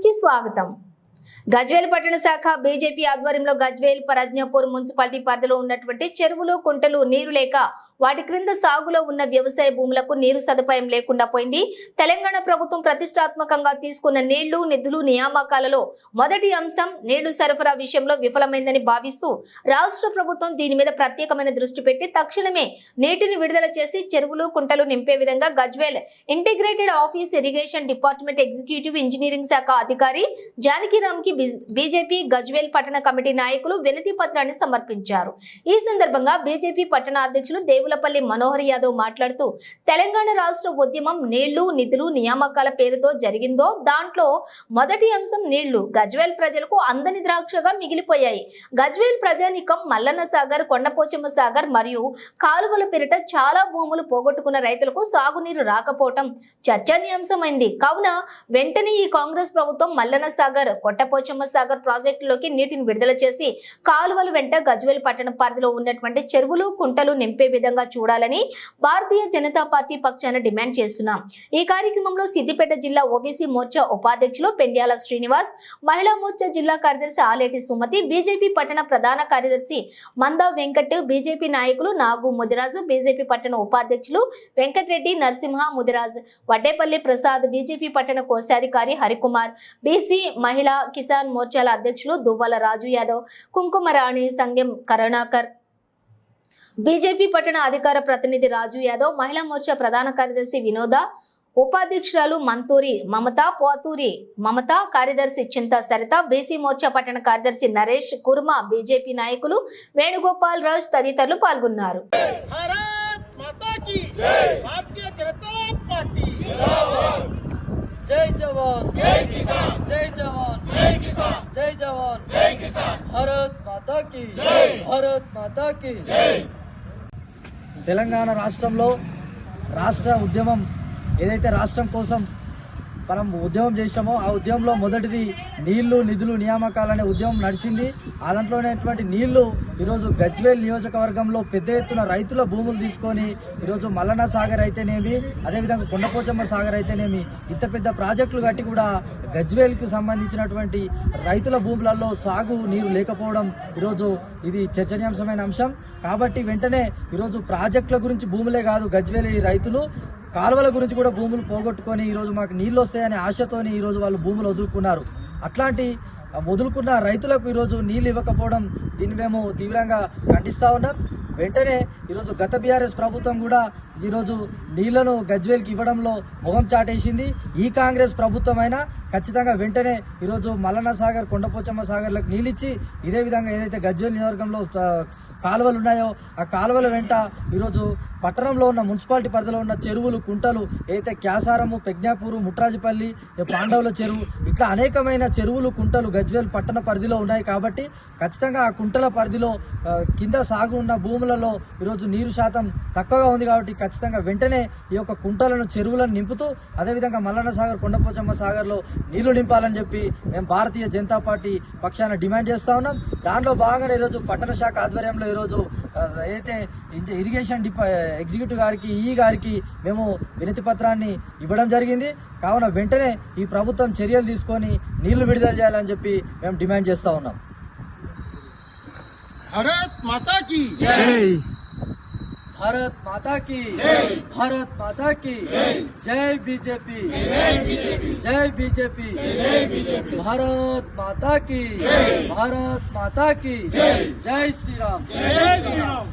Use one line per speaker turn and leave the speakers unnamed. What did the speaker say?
News కి స్వాగతం। గజ్వేల్ పట్టణ శాఖ బీజేపీ ఆధ్వర్యంలో గజ్వేల్ ప్రజ్ఞాపూర్ మున్సిపాలిటీ పరిధిలో ఉన్నటువంటి చెరువులు కుంటలు నీరు లేక వాటి క్రింద సాగులో ఉన్న వ్యవసాయ భూములకు నీరు సదుపాయం లేకుండా పోయింది। తెలంగాణ ప్రభుత్వం ప్రతిష్టాత్మకంగా తీసుకున్న నీళ్లు నిధులు నియామకాలలో మొదటి అంశం నీళ్లు సరఫరా విషయంలో విఫలమైందని భావిస్తూ రాష్ట్ర ప్రభుత్వం దీని మీద ప్రత్యేకమైన దృష్టి పెట్టి తక్షణమే నీటిని విడుదల చేసి చెరువులు కుంటలు నింపే విధంగా Gajwel integrated office irrigation department executive engineering శాఖ అధికారి జానకిరామ్ కి బీజేపీ గజ్వేల్ పట్టణ కమిటీ నాయకులు వినతి పత్రాన్ని సమర్పించారు। ఈ సందర్భంగా బీజేపీ పట్టణ అధ్యక్షులు దేవులపల్లి మనోహర్ యాదవ్ మాట్లాడుతూ తెలంగాణ రాష్ట్ర ఉద్యమం నీళ్లు నిధులు నియామకాల పేరుతో జరిగిందో దాంట్లో మొదటి అంశం నీళ్లు గజ్వేల్ ప్రజలకు అందని ద్రాక్షగా మిగిలిపోయాయి। గజ్వేల్ ప్రజానికం మల్లన్న సాగర్ కొండపోచమ్మ సాగర్ మరియు కాలువల పేరిట చాలా భూములు పోగొట్టుకున్న రైతులకు సాగునీరు రాకపోవటం చర్చనీయాంశమైంది। కావున వెంటనే ఈ కాంగ్రెస్ ప్రభుత్వం మల్లన్న సాగర్ కొండపోచమ్మ సాగర్ ప్రాజెక్టులోకి నీటిని విడుదల చేసి కాలువల వెంట గజ్వేల్ పట్టణ పరిధిలో ఉన్నటువంటి చెరువులు కుంటలు నింపే విధంగా చూడాలని భారతీయ జనతా పార్టీ పక్షాన డిమాండ్ చేస్తున్నాం। ఈ కార్యక్రమంలో సిద్దిపేట జిల్లా ఓబీసీ మోర్చా ఉపాధ్యక్షులు పెండ్యాల శ్రీనివాస్, మహిళా మోర్చా జిల్లా కార్యదర్శి ఆలేటి సుమతి, బీజేపీ పట్టణ ప్రధాన కార్యదర్శి మందా వెంకట్, బీజేపీ నాయకులు నాగు ముదిరాజు, బీజేపీ పట్టణ ఉపాధ్యక్షులు వెంకటరెడ్డి, నరసింహ ముదిరాజ్, వడ్డేపల్లి ప్రసాద్, బీజేపీ పట్టణ కోశాధికారి హరికుమార్, బీసీ మహిళా కిసాన్ మోర్చాల అధ్యక్షులు దువ్వాల రాజు యాదవ్, కుంకుమరాణి, సంగం కరుణాకర్, బీజేపీ పట్టణ అధికార ప్రతినిధి రాజు యాదవ్, మహిళా మోర్చా ప్రధాన కార్యదర్శి వినోద, ఉపాధ్యక్షురాలు మంతూరి మమత, పోతూరి మమత, కార్యదర్శి చింత సరిత, బీసీ మోర్చా పట్టణ కార్యదర్శి నరేష్ కుర్మా, బీజేపీ నాయకులు వేణుగోపాల్ రాజ్ తదితరులు పాల్గొన్నారు।
జై జవాన్ జై కిసాన్, జై జవాన్ జై కిసాన్, జై జవాన్ జై కిసాన్, భారత్ మాతా కీ జై, భారత్ మాతా కీ జై। తెలంగాణ రాష్ట్రంలో రాష్ట్ర ఉద్యమం ఏదైతే రాష్ట్రం కోసం మనం ఉద్యమం చేసామో ఆ ఉద్యమంలో మొదటిది నీళ్లు నిధులు నియామకాలనే ఉద్యమం నడిచింది। ఆ దాంట్లోనేటువంటి నీళ్లు ఈరోజు గజ్వేల్ నియోజకవర్గంలో పెద్ద ఎత్తున రైతుల భూములు తీసుకొని ఈరోజు మల్లన్న సాగర్ అయితేనేమి, అదేవిధంగా కొండపోచమ్మ సాగర్ అయితేనేమి ఇంత పెద్ద ప్రాజెక్టులు కట్టి కూడా గజ్వేల్కు సంబంధించినటువంటి రైతుల భూములలో సాగు నీరు లేకపోవడం ఈరోజు ఇది చర్చనీయాంశమైన అంశం। కాబట్టి వెంటనే ఈరోజు ప్రాజెక్టుల గురించి భూములే కాదు గజ్వేల్ రైతులు కాలువల గురించి కూడా భూములు పోగొట్టుకొని ఈరోజు మాకు నీళ్ళు వస్తాయనే ఆశతోని ఈరోజు వాళ్ళు భూములు వదులుకున్నారు। అట్లాంటి వదులుకున్న రైతులకు ఈరోజు నీళ్ళు ఇవ్వకపోవడం దీన్ని మేము తీవ్రంగా ఖండిస్తా ఉన్నాం। వెంటనే ఈరోజు గత బీఆర్ఎస్ ప్రభుత్వం కూడా ఈరోజు నీళ్లను గజ్వేల్కి ఇవ్వడంలో మొహం చాటేసింది। ఈ కాంగ్రెస్ ప్రభుత్వం అయినా ఖచ్చితంగా వెంటనే ఈరోజు మల్లన్న సాగర్ కొండపోచమ్మ సాగర్లకు నీళ్ళిచ్చి ఇదే విధంగా ఏదైతే గజ్వేల్ నియోజకవర్గంలో కాలువలు ఉన్నాయో ఆ కాలువల వెంట ఈరోజు పట్టణంలో ఉన్న మున్సిపాలిటీ పరిధిలో ఉన్న చెరువులు కుంటలు ఏదైతే క్యాసారము, పెజ్ఞాపూరు, ముట్రాజిపల్లి, పాండవుల చెరువు ఇట్లా అనేకమైన చెరువులు కుంటలు గజ్వేల్ పట్టణ పరిధిలో ఉన్నాయి। కాబట్టి ఖచ్చితంగా ఆ కుంటల పరిధిలో కింద సాగు ఉన్న భూములలో ఈరోజు నీరు శాతం తక్కువగా ఉంది। కాబట్టి ఖచ్చితంగా వెంటనే ఈ యొక్క కుంటలను చెరువులను నింపుతూ అదేవిధంగా మల్లన్న సాగర్ కొండపోచమ్మ సాగర్లో నీళ్లు నింపాలని చెప్పి మేము భారతీయ జనతా పార్టీ పక్షాన డిమాండ్ చేస్తా ఉన్నాం। దాంట్లో భాగంగా ఈరోజు పట్టణ శాఖ ఆధ్వర్యంలో ఈరోజు ఏదైతే ఇరిగేషన్ ఎగ్జిక్యూటివ్ గారికి ఈ గారికి మేము వినతి పత్రాన్ని ఇవ్వడం జరిగింది। కావున వెంటనే ఈ ప్రభుత్వం చర్యలు తీసుకొని నీళ్లు విడుదల చేయాలని చెప్పి మేము డిమాండ్ చేస్తా ఉన్నాం।
భారత్ మాతా కీ జై,
భారత్ మాతా కీ జై, భారత్ మాతా కీ జై, జై బీజేపీ జై బీజేపీ, జై బీజేపీ జై బీజేపీ, భారత్ మాతా కీ జై, భారత్ మాతా కీ జై, జై శ్రీరామ్,
జై శ్రీరామ్।